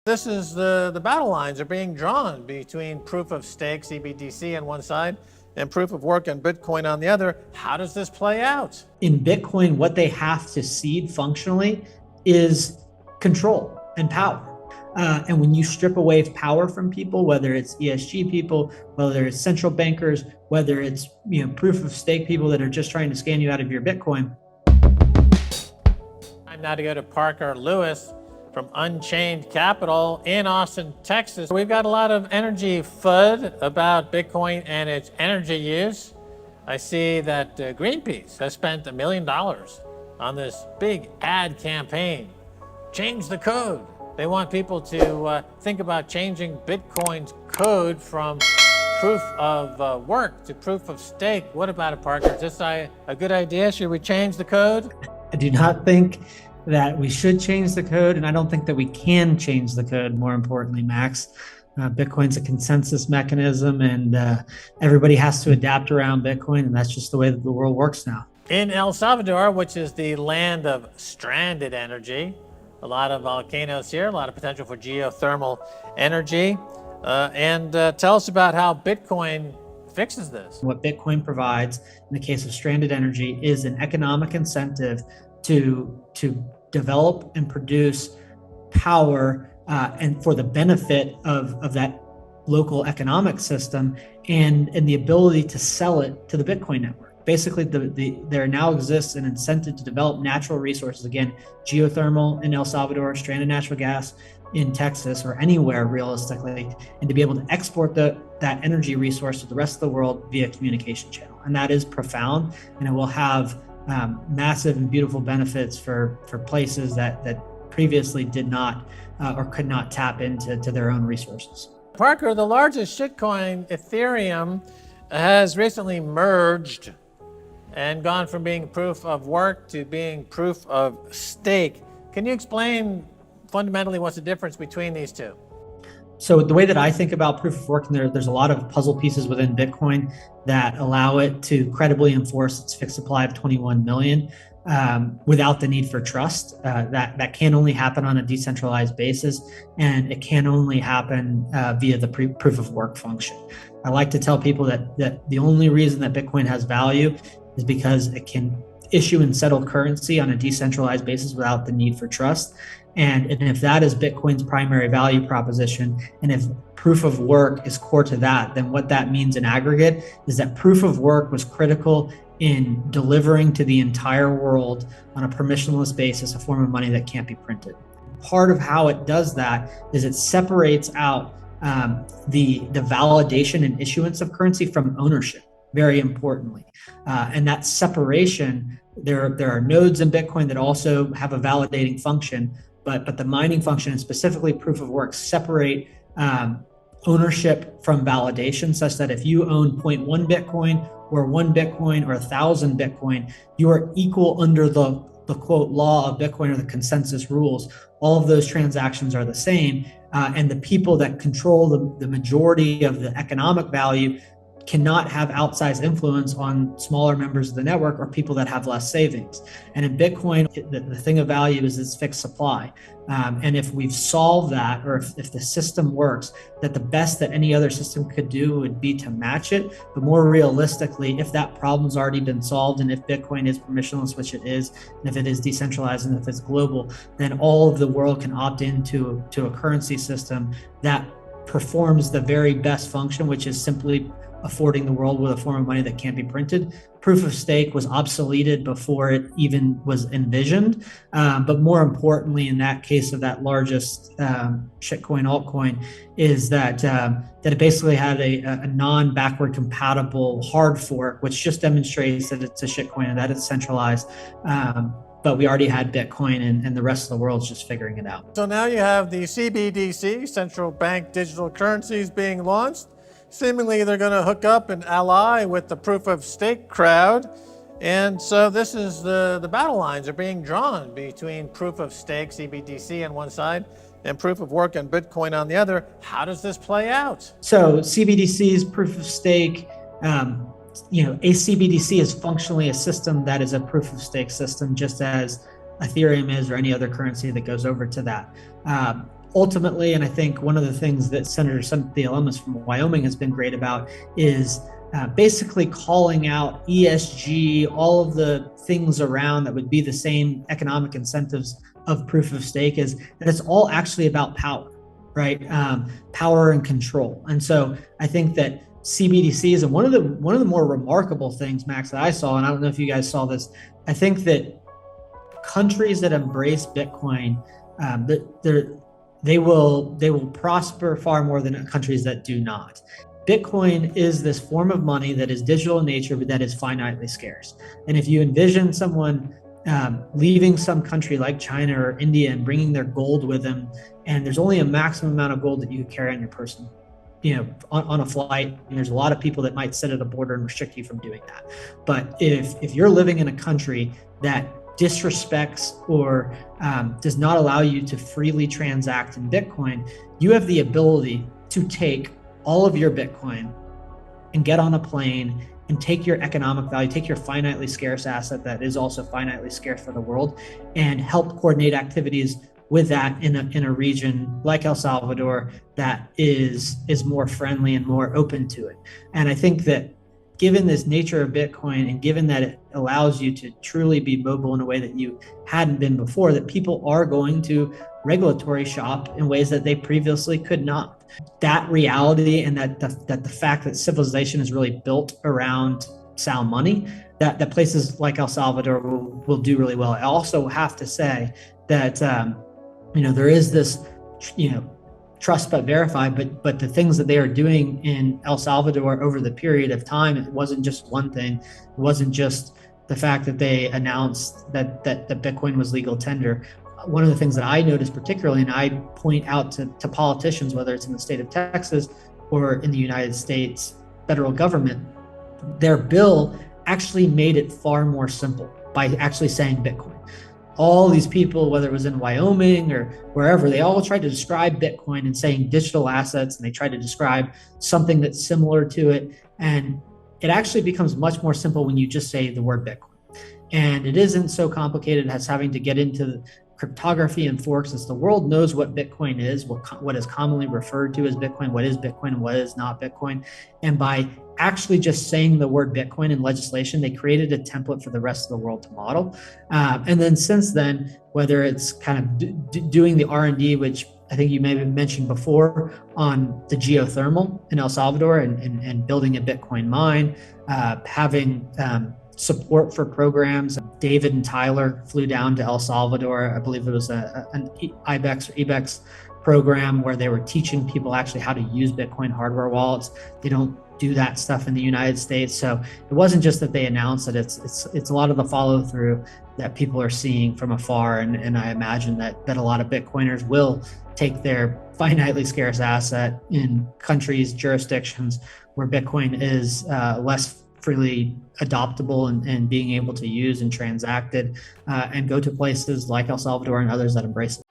This is the battle lines are being drawn between proof of stake, CBDC on one side, and proof of work and Bitcoin on the other. How does this play out? In Bitcoin, what they have to cede functionally is control and power. And when you strip away power from people, whether it's ESG people, whether it's central bankers, whether it's proof of stake people that are just trying to scan you out of your Bitcoin. Time now to go to Parker Lewis from Unchained Capital in Austin, Texas. We've got a lot of energy FUD about Bitcoin and its energy use. I see that Greenpeace has spent $1 million on this big ad campaign. Change the code. They want people to think about changing Bitcoin's code from proof of work to proof of stake. What about it, Parker? Is this a good idea? Should we change the code? I do not think that we should change the code, and I don't think that we can change the code, more importantly, Max. Bitcoin's a consensus mechanism, and everybody has to adapt around Bitcoin, and that's just the way that the world works now. In El Salvador, which is the land of stranded energy, a lot of volcanoes here, a lot of potential for geothermal energy. And tell us about how Bitcoin fixes this. What Bitcoin provides in the case of stranded energy is an economic incentive to develop and produce power and for the benefit of that local economic system and the ability to sell it to the Bitcoin network. Basically, there now exists an incentive to develop natural resources, again, geothermal in El Salvador, stranded natural gas in Texas or anywhere realistically, and to be able to export that energy resource to the rest of the world via communication channel. And that is profound, and it will have massive and beautiful benefits for places that previously did not or could not tap into their own resources. Parker, the largest shitcoin, Ethereum, has recently merged and gone from being proof of work to being proof of stake. Can you explain fundamentally what's the difference between these two? So the way that I think about proof of work, and there's a lot of puzzle pieces within Bitcoin that allow it to credibly enforce its fixed supply of 21 million without the need for trust. That can only happen on a decentralized basis, and it can only happen via the proof of work function. I like to tell people that the only reason that Bitcoin has value is because it can issue and settle currency on a decentralized basis without the need for trust. And if that is Bitcoin's primary value proposition, and if proof of work is core to that, then what that means in aggregate is that proof of work was critical in delivering to the entire world on a permissionless basis a form of money that can't be printed. Part of how it does that is it separates out the validation and issuance of currency from ownership, very importantly. And that separation, there are nodes in Bitcoin that also have a validating function, but the mining function and specifically proof of work separate ownership from validation, such that if you own 0.1 Bitcoin or 1 Bitcoin or 1,000 Bitcoin, you are equal under the quote law of Bitcoin or the consensus rules. All of those transactions are the same, and the people that control the majority of the economic value cannot have outsized influence on smaller members of the network or people that have less savings. And in Bitcoin, the thing of value is its fixed supply. And if we've solved that, or if the system works, that the best that any other system could do would be to match it. But more realistically, if that problem's already been solved, and if Bitcoin is permissionless, which it is, and if it is decentralized, and if it's global, then all of the world can opt into a currency system that performs the very best function, which is simply affording the world with a form of money that can't be printed. Proof of stake was obsoleted before it even was envisioned. But more importantly, in that case of that largest shitcoin altcoin, is that it basically had a non-backward compatible hard fork, which just demonstrates that it's a shitcoin and that it's centralized. But we already had Bitcoin, and the rest of the world's just figuring it out. So now you have the CBDC, central bank digital currencies, being launched. Seemingly they're going to hook up and ally with the proof of stake crowd. And so this is the battle lines are being drawn between proof of stake, CBDC on one side, and proof of work and Bitcoin on the other. How does this play out? So CBDCs, proof of stake, a CBDC is functionally a system that is a proof of stake system, just as Ethereum is, or any other currency that goes over to that. ultimately, and I think one of the things that Senator Cynthia Lummis from Wyoming has been great about is basically calling out ESG, all of the things around that would be the same economic incentives of proof of stake, is that it's all actually about power, right? Power and control. And so I think that CBDCs, and one of the more remarkable things, Max, that I saw, and I don't know if you guys saw this, I think that countries that embrace Bitcoin, they will prosper far more than countries that do not. Bitcoin is this form of money that is digital in nature, but that is finitely scarce. And if you envision someone leaving some country like China or India and bringing their gold with them, and there's only a maximum amount of gold that you can carry on your person, on a flight, and there's a lot of people that might sit at a border and restrict you from doing that. But if you're living in a country that disrespects or does not allow you to freely transact in Bitcoin, you have the ability to take all of your Bitcoin and get on a plane and take your economic value, take your finitely scarce asset that is also finitely scarce for the world, and help coordinate activities with that in a region like El Salvador that is more friendly and more open to it. And I think that given this nature of Bitcoin, and given that it allows you to truly be mobile in a way that you hadn't been before, that people are going to regulatory shop in ways that they previously could not. That reality, and that the fact that civilization is really built around sound money, that places like El Salvador will do really well. I also have to say that there is this trust but verify, but the things that they are doing in El Salvador over the period of time, it wasn't just one thing. It wasn't just the fact that they announced that Bitcoin was legal tender. One of the things that I noticed particularly, and I point out to politicians, whether it's in the state of Texas or in the United States federal government, their bill actually made it far more simple by actually saying Bitcoin. All these people, whether it was in Wyoming or wherever, they all tried to describe Bitcoin and saying digital assets, and they tried to describe something that's similar to it. And it actually becomes much more simple when you just say the word Bitcoin. And it isn't so complicated as having to get into cryptography and forks, as the world knows what Bitcoin is, what is commonly referred to as Bitcoin, what is Bitcoin and what is not Bitcoin. And by actually just saying the word Bitcoin in legislation, they created a template for the rest of the world to model. And then since then, whether it's kind of doing the R&D, which I think you may have mentioned before, on the geothermal in El Salvador and building a Bitcoin mine, having support for programs. David and Tyler flew down to El Salvador. I believe it was an IBEX or EBEX program where they were teaching people actually how to use Bitcoin hardware wallets. They don't do that stuff in the United States. So it wasn't just that they announced it, it's a lot of the follow through that people are seeing from afar. And I imagine that a lot of Bitcoiners will take their finitely scarce asset in countries, jurisdictions where Bitcoin is less freely adoptable and being able to use and transacted, and go to places like El Salvador and others that embrace it.